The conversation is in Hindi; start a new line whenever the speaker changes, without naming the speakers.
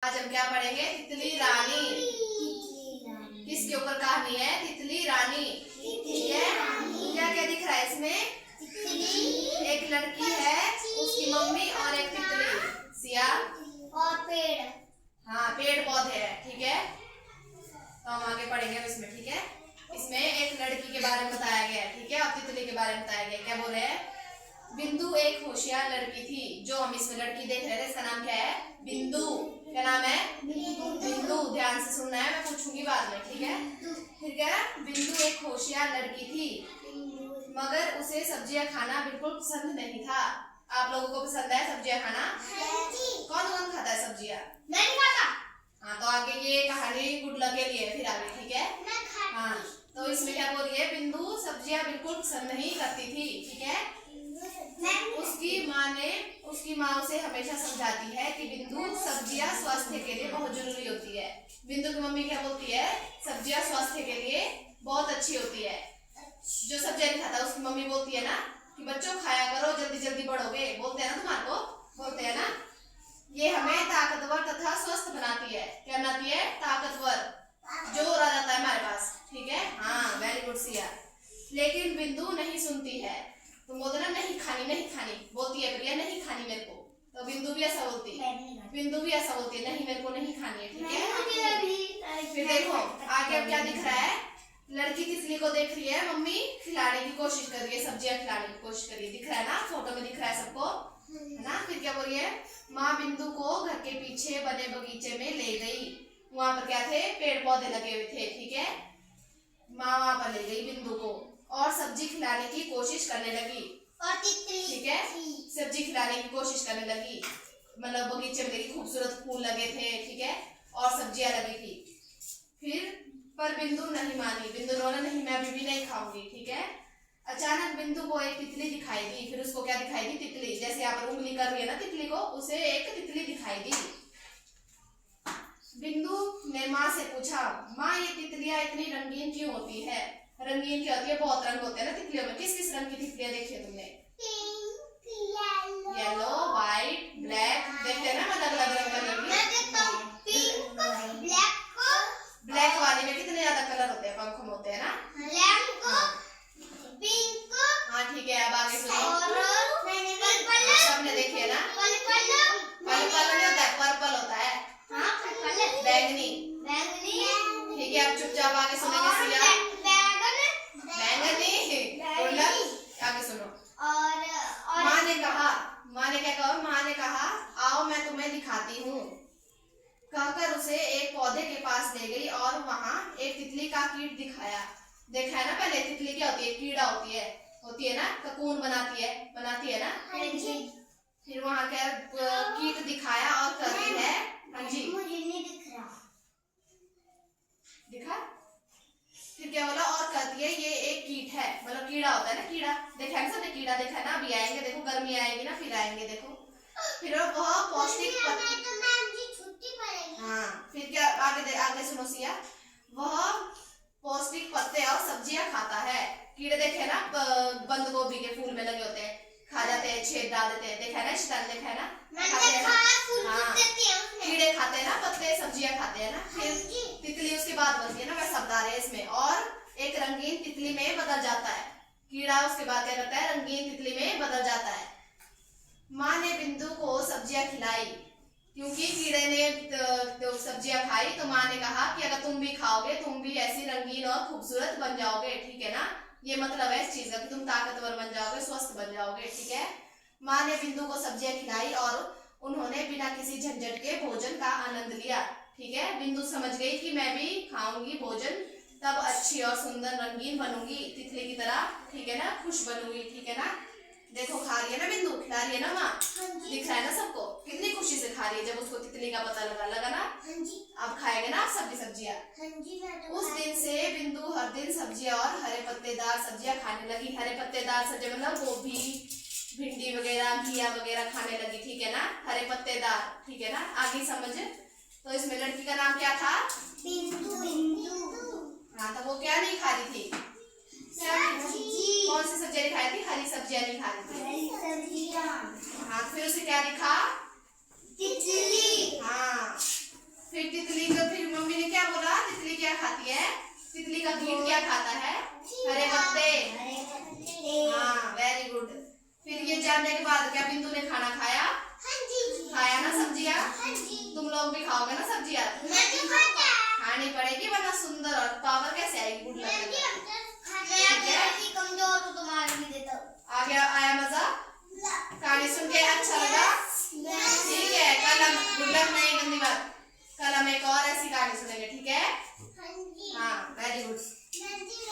आज हम क्या पढ़ेंगे? तितली रानी। किसके ऊपर कहानी है? तितली रानी। ठीक है, क्या क्या दिख रहा है इसमें? एक लड़की है, उसकी मम्मी और एक तितली, सिया
और पेड़।
हाँ, पेड़ पौधे है। ठीक है, तो हम आगे पढ़ेंगे इसमें। ठीक है, इसमें एक लड़की के बारे में बताया गया है। ठीक है, और तितली के बारे में बताया गया है। क्या बोल रहे हैं? बिंदु एक होशियार लड़की थी। जो हम इसमें लड़की देख रहे थे, इसका नाम क्या है? बिंदु। क्या नाम है? बिंदु। ध्यान से सुनना है, मैं पूछूंगी बाद में। ठीक है, फिर क्या? बिंदु एक होशियार लड़की थी, मगर उसे सब्जियां खाना बिल्कुल पसंद नहीं था। आप लोगों को पसंद है सब्जियां खाना? कौन कौन खाता है सब्जियां?
मैं नहीं खाता।
हाँ, तो आगे ये कहानी गुड लक के लिए फिर आगे। ठीक है, हाँ, तो इसमें क्या बोल रही है? बिंदु सब्जियां बिल्कुल पसंद नहीं करती थी। ठीक है, उसकी माँ उसे हमेशा समझाती है कि बिंदु सब्जियां स्वास्थ्य के लिए बहुत जरूरी होती है। बिंदु की मम्मी क्या बोलती है? सब्जियां स्वास्थ्य के लिए बहुत अच्छी होती है। जो सब्जियां नहीं खाता उसकी मम्मी बोलती है ना कि बच्चों खाया करो, जल्दी जल्दी बढ़ोगे। बोलते हैं ना तुम्हारे को? बोलते हैं ना। ये हमें ताकतवर तथा स्वस्थ बनाती है। क्या बनाती है? ताकतवर, जोर आ जाता है हमारे पास। ठीक है, हाँ, वेरी गुड सिया। लेकिन बिंदु नहीं सुनती है। तुम बोलते ना नहीं खानी नहीं खानी, बोलती है प्रिया नहीं खानी मेरे को, तो बिंदु भी ऐसा बोलती है। बिंदु भी ऐसा बोलती है, नहीं मेरे को नहीं खानी है। ठीक है, फिर देखो आगे अब क्या दिख रहा है? लड़की तितली को देख रही है, मम्मी खिलाने की कोशिश कर रही है, सब्जियां खिलाने की कोशिश कर रही है। दिख रहा है ना, फोटो में दिख रहा है सबको, है ना। फिर क्या बोल रही है? माँ बिंदु को घर के पीछे बने बगीचे में ले गई। वहां पर क्या थे? पेड़ पौधे लगे हुए थे। ठीक है, माँ वहां पर ले गई बिंदु को और सब्जी खिलाने की कोशिश करने लगी।
और तितली,
ठीक है, सब्जी खिलाने की कोशिश करने लगी। मतलब बगीचे में देखी खूबसूरत फूल लगे थे। ठीक है, और सब्जियां लगी थी। फिर पर बिंदु नहीं मानी। बिंदु बोला नहीं, मैं अभी भी नहीं खाऊंगी। ठीक है, अचानक बिंदु को एक तितली दिखाई दी। फिर उसको क्या दिखाई दी? तितली। जैसे यहाँ पर उंगली कर रही है ना तितली को, उसे एक तितली दिखाई दी। बिंदु ने माँ से पूछा, माँ ये तितलियां इतनी रंगीन क्यों होती है? रंगीन क्या होती है? बहुत रंग होते हैं ना तितलियों में। किस किस रंग की तितलियां देखी है तुमने? Yellow, white, black. देखते हैं ना अलग अलग रंग की।
मैं देखता हूँ पिंक,
ब्लैक वाली में कितने ज्यादा कलर होते हैं? पंख में होते हैं ना।
पिंक।
हाँ, ठीक है, अब आगे सुनो। सबने देखी है ना? पर्पल नहीं होता है, पर्पल होता है। बैंगनी। ठीक है, अब चुपचाप आगे सुनेंगे सिया। बैंगनी, आगे सुनो। माँ ने क्या कहा? माँ ने कहा आओ मैं तुम्हें दिखाती हूँ। कहकर उसे एक पौधे के पास ले गई और वहाँ एक तितली का कीट दिखाया। देखा है ना पहले? तितली क्या होती है? कीड़ा होती है ना, ककून बनाती है ना। फिर वहाँ क्या कीट दिखाया और कहती है, हाँ जी
मुझे नहीं दिख रहा।
दिखा? फिर क्या बोला? और कहती है ये एक कीट है, मतलब कीड़ा होता है ना, कीड़ा। देखा है सबने? कीड़ा देखा है ना? अभी आएंगे, देखो गर्मी आएगी ना, फिर आएंगे देखो। फिर वह पौष्टिक हाँ, फिर क्या आगे सुनो सिया। वह पौष्टिक पत्ते और सब्जियां खाता है। कीड़े देखे ना बंद गोभी के फूल में लगे होते हैं, खा जाते हैं, छेद डाल देते हैं। देखा है ना? स्टाइल देखा है ना? खाते हैं ना? हाँ, कीड़े खाते हैं ना पत्ते, सब्जियां खाते हैं ना। फिर तितली उसके बाद बनती है ना, वह सब आ रहे हैं इसमें। और एक रंगीन तितली में बदल जाता है। कीड़ा उसके बाद क्या करता है? रंगीन तितली में बदल जाता है। माँ ने बिंदु को सब्जियां खिलाई, क्योंकि कीड़े ने सब्जियां खाई तो माँ ने कहा कि अगर तुम भी खाओगे तुम भी ऐसी रंगीन और खूबसूरत बन जाओगे। ठीक है ना? ये मतलब है इस चीज का कि तुम ताकतवर बन जाओगे, स्वस्थ बन जाओगे। ठीक है, माँ ने बिंदु को सब्जियां खिलाई और उन्होंने बिना किसी झंझट के भोजन का आनंद लिया। ठीक है, बिंदु समझ गई कि मैं भी खाऊंगी भोजन, तब अच्छी और सुंदर रंगीन बनूंगी तितली की तरह। ठीक है ना? खुश बनूंगी। ठीक है ना? देखो खा रही है ना बिंदु, खिला रही है ना माँ। दिख रहा है ना सबको? कितनी खुशी से खा रही है जब उसको तितली का पता लगा ना। अब खाएंगे ना आप सब्जी सब्जियां। उस दिन से बिंदु हर दिन सब्जियां और हरे पत्तेदार सब्जियां खाने लगी। हरे पत्तेदार सब्जी मतलब गोभी, भिंडी वगैरह, घिया वगैरह खाने लगी। ठीक है ना? हरे पत्तेदार। ठीक है ना? आगे समझ। तो इसमें लड़की का नाम क्या था?
बिंदु।
हाँ, तो वो क्या नहीं खा रही थी? कौन सी सब्जियां नहीं खाई थी? हरी सब्जियां नहीं खा रही थी। हाँ, फिर उसे क्या दिखा?
तितली।
हाँ, बिल्ली का कीट क्या खाता है? हरे पत्ते। हाँ, वेरी गुड। फिर ये जानने के बाद क्या बिंदु ने खाना खाया? खाया ना सब्जियाँ? तुम लोग भी खाओगे ना सब्जियाँ? खानी पड़ेगी वरना सुंदर और पावर कैसे आएगी? गुड लगेगा।
कमजोर हूँ तुम्हारे लिए देता हूँ।
आ गया, आया मजा? कहानी सुन के अच्छा लगा? ठीक है, कल हम गुड लक नहीं, गंदी बात, कल हम एक और ऐसी कहानी सुनेंगे, ठीक है? हाँ, वेरी गुड।